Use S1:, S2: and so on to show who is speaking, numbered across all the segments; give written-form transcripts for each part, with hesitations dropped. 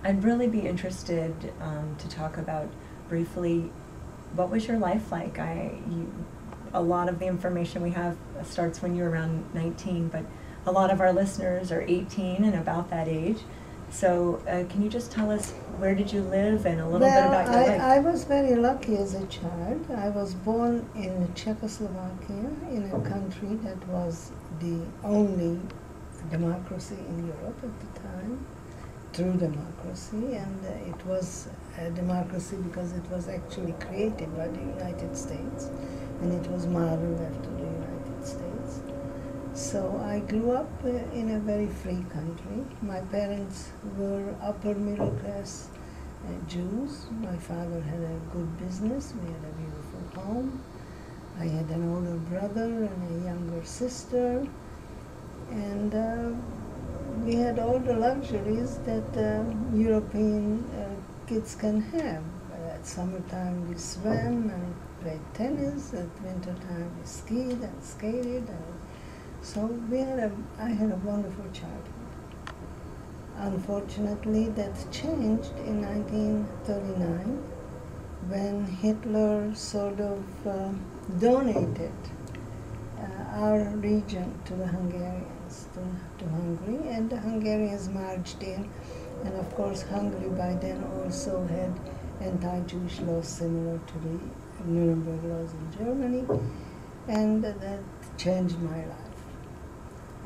S1: I'd really be interested to talk about briefly, what was your life like? A lot of the information we have starts when you're around 19, but a lot of our listeners are 18 and about that age. So can you just tell us, where did you live and a little bit about your life?
S2: I was very lucky as a child. I was born in Czechoslovakia, in a country that was the only democracy in Europe at the time, true democracy, and it was a democracy because it was actually created by the United States, and it was modeled after the United States. So I grew up in a very free country. My parents were upper middle class Jews. My father had a good business. We had a beautiful home. I had an older brother and a younger sister. And we had all the luxuries that European kids can have. At summertime we swam and played tennis. At wintertime we skied and skated. So I had a wonderful childhood. Unfortunately, that changed in 1939 when Hitler sort of donated our region to the Hungarians, to Hungary, and the Hungarians marched in, and of course Hungary by then also had anti-Jewish laws similar to the Nuremberg laws in Germany, and that changed my life.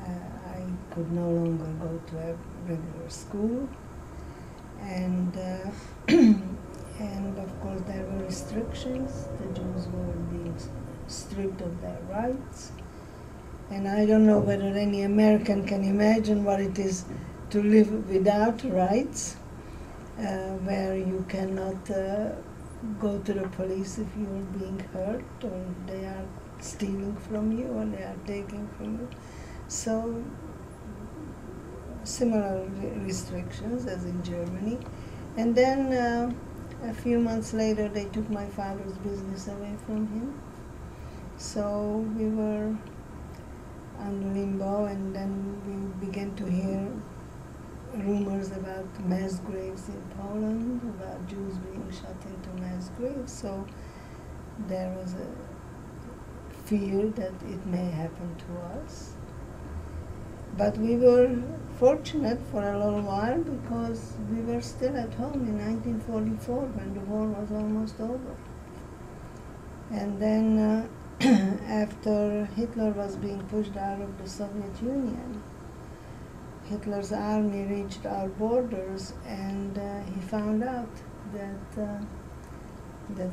S2: I could no longer go to a regular school, and and of course there were restrictions. The Jews were being stripped of their rights, and I don't know whether any American can imagine what it is to live without rights, where you cannot go to the police if you are being hurt, or they are stealing from you, or they are taking from you. So similar restrictions as in Germany. And then a few months later they took my father's business away from him. So we were on limbo, and then we began to hear rumors about mass graves in Poland, about Jews being shot into mass graves. So there was a fear that it may happen to us. But we were fortunate for a little while because we were still at home in 1944 when the war was almost over. And then after Hitler was being pushed out of the Soviet Union, Hitler's army reached our borders, and he found out that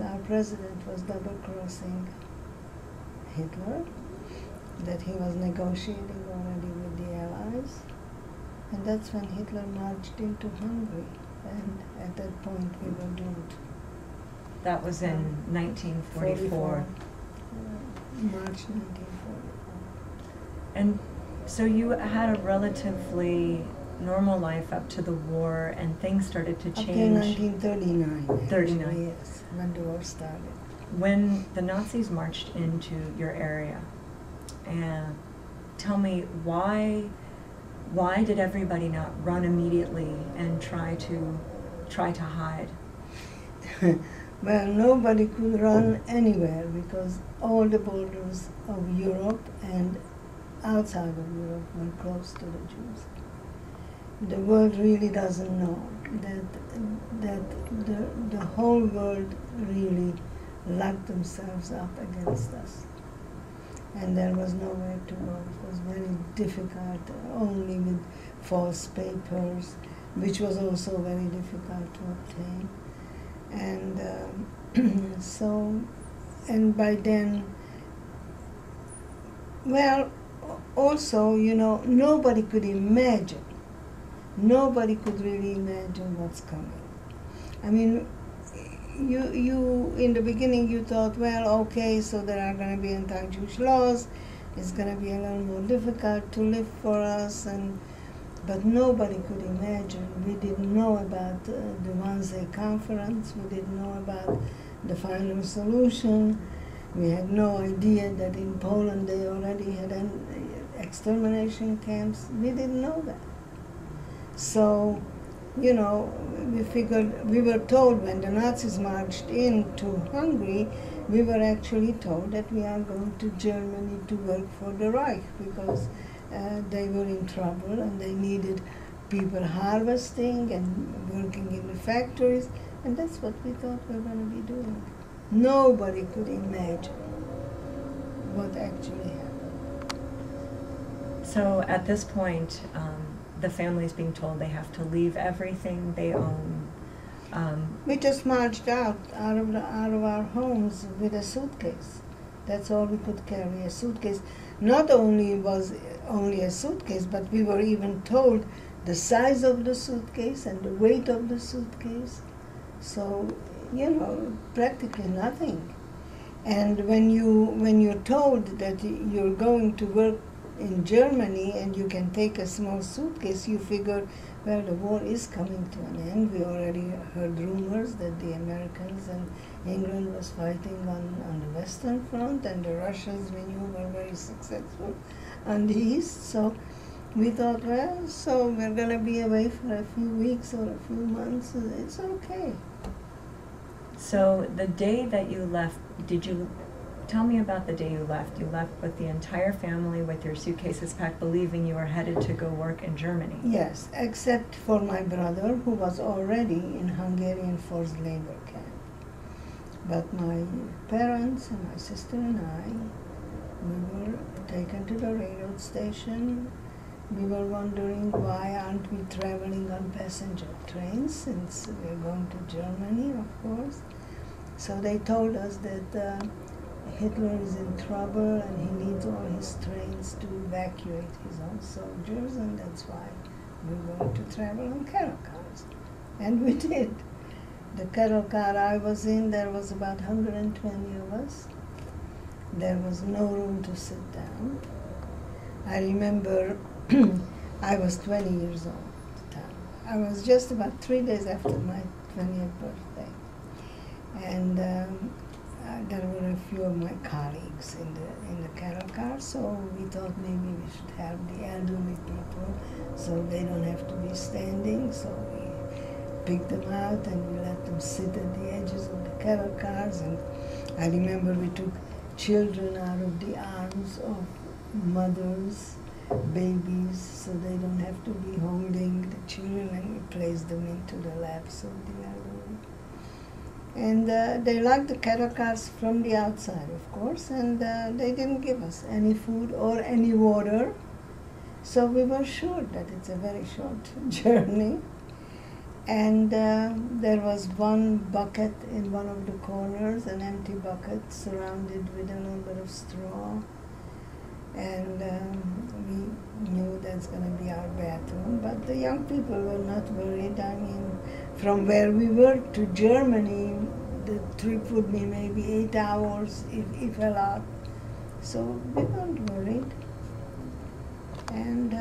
S2: our president was double-crossing Hitler, that he was negotiating already with the Allies, and that's when Hitler marched into Hungary, and at that point we were doomed.
S1: That was in 1944.
S2: March 1944.
S1: And so you had a relatively normal life up to the war, and things started to change.
S2: Up to 1939.
S1: 39.
S2: Actually, yes, when the war started.
S1: When the Nazis marched into your area, and tell me why did everybody not run immediately and try to hide?
S2: Well, nobody could run anywhere because all the borders of Europe and outside of Europe were closed to the Jews. The world really doesn't know that the whole world really locked themselves up against us. And there was nowhere to go. It was very difficult, only with false papers, which was also very difficult to obtain. And and by then, well, also, nobody could really imagine what's coming. I mean, you in the beginning you thought, well, okay, so there are going to be anti-Jewish laws, it's going to be a little more difficult to live for us, but nobody could imagine. We didn't know about the Wannsee Conference, we didn't know about the final solution, we had no idea that in Poland they already had extermination camps. We didn't know that. So you know, we figured, we were told when the Nazis marched into Hungary, we were actually told that we are going to Germany to work for the Reich because they were in trouble and they needed people harvesting and working in the factories, and that's what we thought we were going to be doing. Nobody could imagine what actually happened.
S1: So at this point, the family's being told they have to leave everything they own.
S2: We just marched out of our homes with a suitcase. That's all we could carry, a suitcase. Not only was only a suitcase, but we were even told the size of the suitcase and the weight of the suitcase. So, you know, practically nothing. And when you're told that you're going to work in Germany and you can take a small suitcase, you figure, well, the war is coming to an end. We already heard rumors that the Americans and England was fighting on the Western Front, and the Russians, we knew, were very successful on the East. So we thought, well, so we're going to be away for a few weeks or a few months. It's okay.
S1: So the day that you left, tell me about the day you left. You left with the entire family with your suitcases packed, believing you were headed to go work in Germany.
S2: Yes, except for my brother, who was already in Hungarian forced labor camp. But my parents and my sister and I, we were taken to the railroad station. We were wondering, why aren't we traveling on passenger trains, since we're going to Germany, of course. So they told us that Hitler is in trouble and he needs all his trains to evacuate his own soldiers, and that's why we're going to travel on cattle cars. And we did. The cattle car I was in, there was about 120 of us. There was no room to sit down. I remember I was 20 years old at the time. I was just about 3 days after my 20th birthday. And there were a few of my colleagues in the cattle car, so we thought maybe we should have the elderly people so they don't have to be standing. So we picked them out and we let them sit at the edges of the cattle cars. And I remember we took children out of the arms of mothers, babies, so they don't have to be holding the children, and we placed them into the laps of the elderly. And they liked the cattle cars from the outside, of course, and they didn't give us any food or any water, so we were sure that it's a very short journey. And there was one bucket in one of the corners, an empty bucket surrounded with a little bit of straw. And we knew that's going to be our bathroom. But the young people were not worried. I mean, from where we were to Germany, the trip would be maybe 8 hours, if a lot. So we weren't worried. And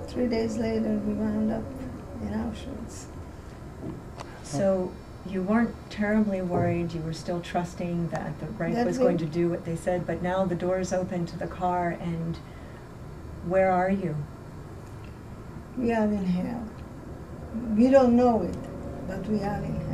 S2: 3 days later, we wound up in Auschwitz.
S1: So you weren't terribly worried, you were still trusting that the Reich was going to do what they said, but now the doors open to the car, and where are you?
S2: We are in hell. We don't know it, but we are in hell.